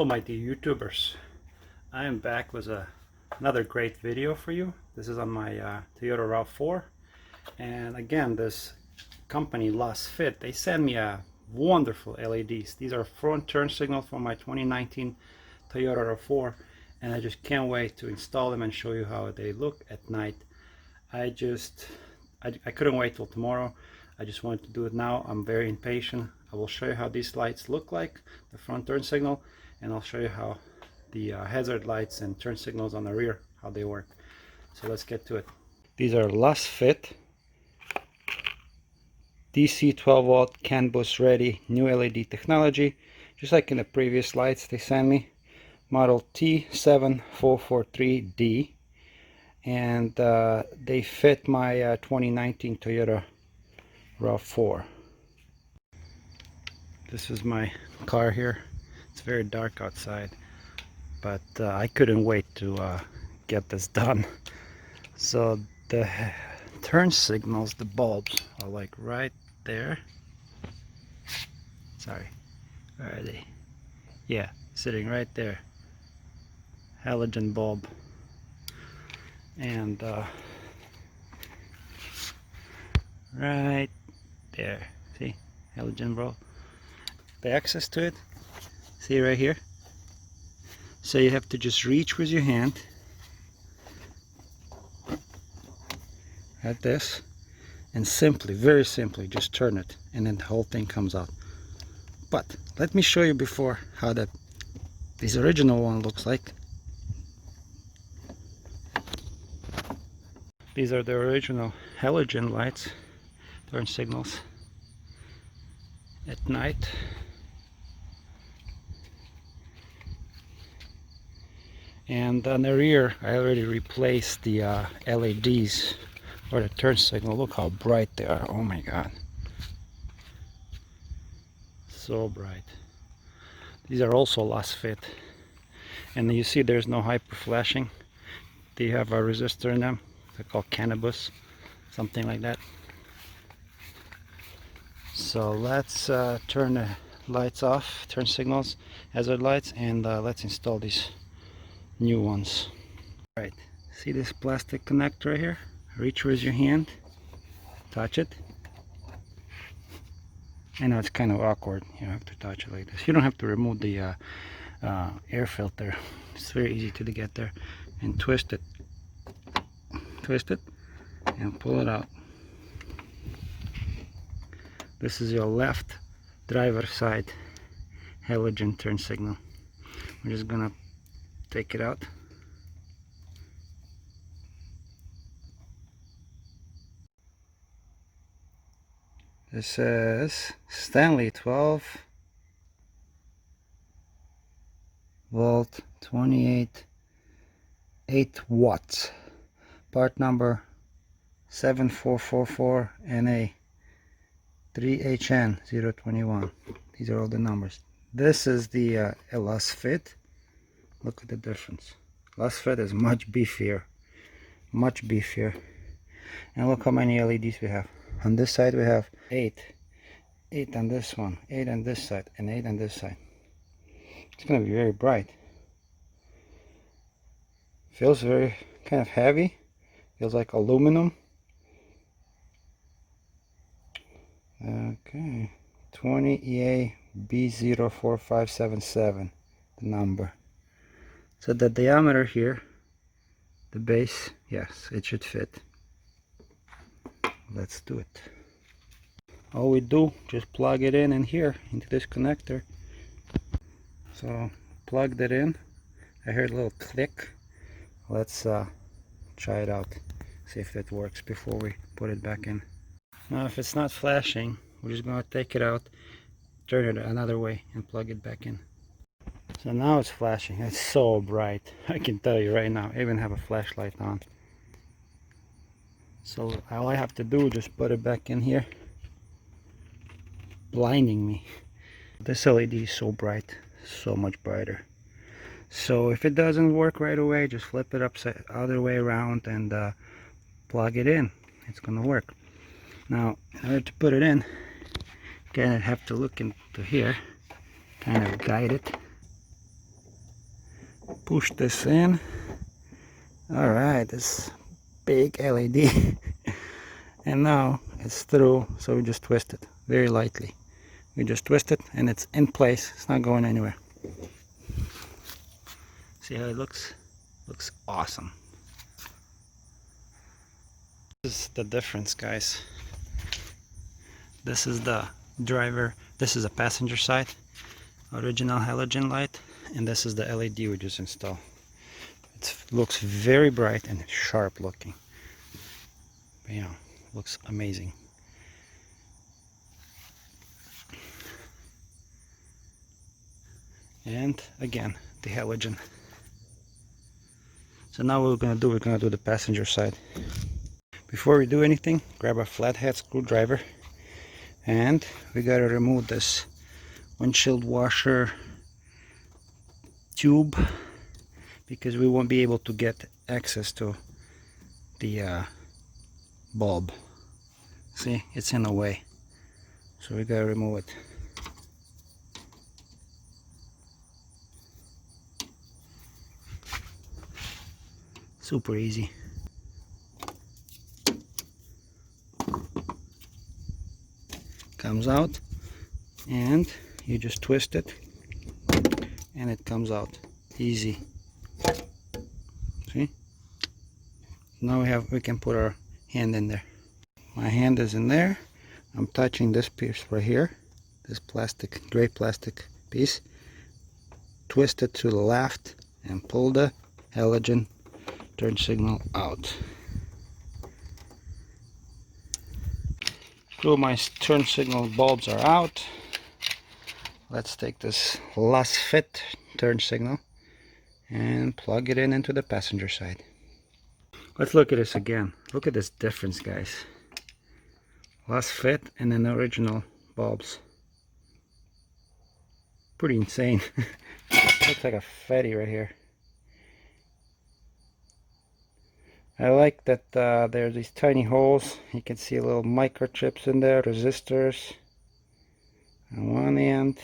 Hello my dear YouTubers, I am back with another great video for you. This is on my Toyota Rav4, and again this company LASFIT, they sent me a wonderful LEDs. These are front turn signals for my 2019 Toyota Rav4, and I just can't wait to install them and show you how they look at night. I couldn't wait till tomorrow. I just wanted to do it now. I'm very impatient. I will show you how these lights look like, the front turn signal, and I'll show you how the hazard lights and turn signals on the rear, how they work. So let's get to it. These are LASFIT DC 12 volt CAN bus ready new LED technology, just like in the previous lights they sent me. Model T7443D, and they fit my 2019 Toyota Rav4. This is my car here. It's very dark outside, but I couldn't wait to get this done. So the turn signals, the bulbs are like right there. Sorry, where are they? Yeah, sitting right there. Halogen bulb. And right there, see, halogen bulb. The access to it, see right here. So you have to just reach with your hand at this and simply, very simply, just turn it, and then the whole thing comes out. But let me show you before how this original one looks like. These are the original halogen lights, turn signals at night. And on the rear I already replaced the LEDs for the turn signal. Look how bright they are. Oh my god, so bright. These are also LASFIT, and you see there's no hyper flashing. They have a resistor in them. They're called cannabis, something like that. So let's turn the lights off, turn signals, hazard lights, and let's install these new ones. Right, see this plastic connector right here? Reach with your hand, touch it. I know it's kind of awkward, you have to touch it like this. You don't have to remove the air filter. It's very easy to get there. And twist it and pull it out. This is your left driver side halogen turn signal. We're just gonna take it out. This says Stanley 12 volt 8 watts, part number 7444 NA 3HN 021. These are all the numbers. This is the LASFIT. Look at the difference. LASFIT is much beefier, and look how many LEDs we have. On this side we have 8 on this one, 8 on this side, and 8 on this side. It's going to be very bright. Feels very kind of heavy, feels like aluminum. Okay, 20EA B04577, the number. So the diameter here, the base, yes, it should fit. Let's do it. All we do, just plug it in here into this connector. So plugged it in. I heard a little click. Let's try it out, see if it works before we put it back in. Now if it's not flashing, we're just going to take it out, turn it another way, and plug it back in. So now it's flashing. It's so bright, I can tell you right now. I even have a flashlight on. So all I have to do is just put it back in here. Blinding me. This LED is so bright, so much brighter. So if it doesn't work right away, just flip it upside other way around and plug it in. It's gonna work. Now in order to put it in, again I have to look into here, kind of guide it. Push this in. All right, this big LED. And now it's through, so we just twist it very lightly. We just twist it and it's in place. It's not going anywhere. See how it looks? Looks awesome. This is the difference, guys. This is the driver, this is a passenger side, original halogen light, and this is the LED we just installed. It looks very bright and sharp looking. But, you know, looks amazing. And again, the halogen. So now what we're gonna do the passenger side. Before we do anything, grab a flathead screwdriver, and we gotta remove this windshield washer tube, because we won't be able to get access to the bulb. See, it's in the way, so we gotta remove it. Super easy. Comes out, and you just twist it and it comes out easy. See, now we can put our hand in there. My hand is in there. I'm touching this piece right here, this plastic, gray plastic piece. Twist it to the left and pull the halogen turn signal out. So my turn signal bulbs are out. Let's take this LASFIT turn signal and plug it in into the passenger side. Let's look at this again. Look at this difference, guys. LASFIT and then the original bulbs. Pretty insane. Looks like a fatty right here. I like that there's these tiny holes. You can see little microchips in there, resistors on one end.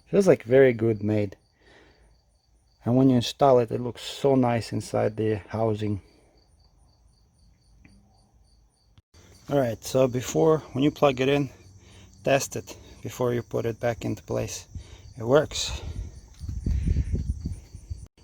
Feels like very good made. And when you install it, it looks so nice inside the housing. Alright, so when you plug it in, test it before you put it back into place. It works.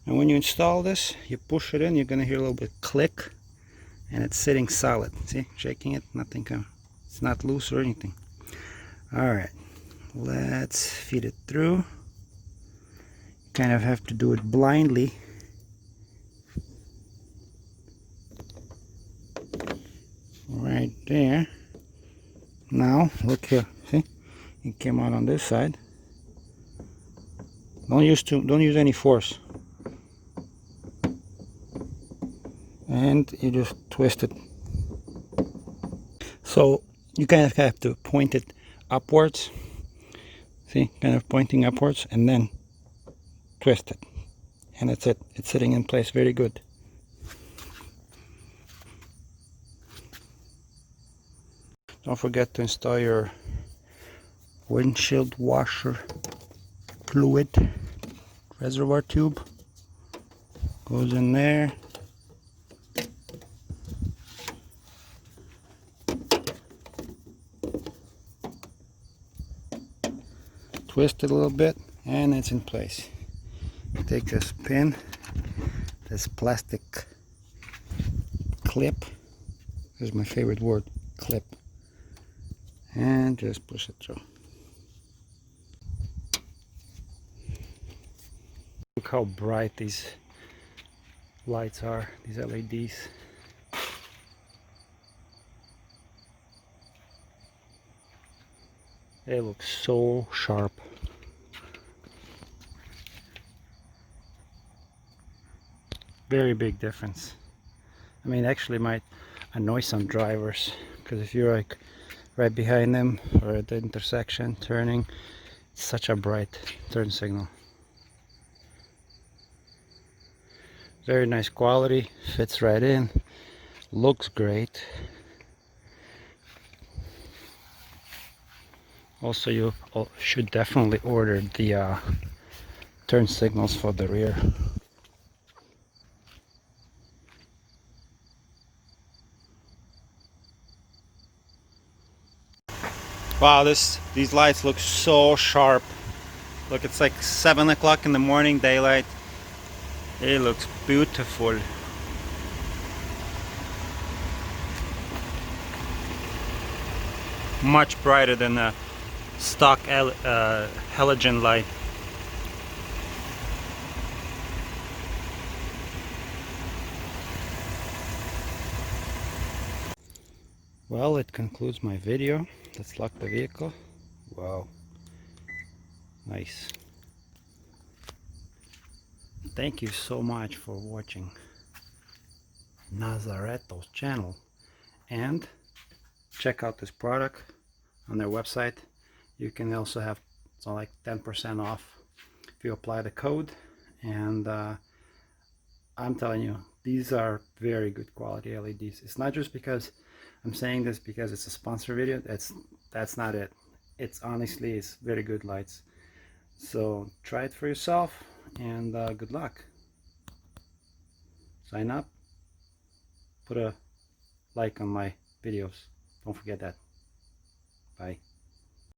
And when you install this, you push it in, you're gonna hear a little bit click, and it's sitting solid. See, shaking it, nothing comes. It's not loose or anything. Alright, let's feed it through. Kind of have to do it blindly. Right there. Now, look here. See, it came out on this side. Don't use any force. And you just twist it. So you kind of have to point it upwards. See, kind of pointing upwards, and then twist it. And that's it. It's sitting in place very good. Don't forget to install your windshield washer fluid reservoir tube. Goes in there. Twist it a little bit and it's in place. Take this pin, this plastic clip, this is my favorite word, clip, and just push it through. Look how bright these lights are, these LEDs. They look so sharp. Very big difference. I mean, actually might annoy some drivers, because if you're like right behind them or at the intersection turning, it's such a bright turn signal. Very nice quality, fits right in, looks great. Also, you should definitely order the turn signals for the rear. Wow, these lights look so sharp. Look, it's like 7 o'clock in the morning, daylight. It looks beautiful. Much brighter than a stock halogen light. Well, it concludes my video. Let's lock the vehicle. Wow, nice. Thank you so much for watching Nazareto's channel, and check out this product on their website. You can also have like 10% off if you apply the code, and I'm telling you, these are very good quality LEDs. It's not just because I'm saying this because it's a sponsor video. That's not it. It's honestly, it's very good lights. So try it for yourself, and good luck. Sign up, put a like on my videos. Don't forget that. Bye.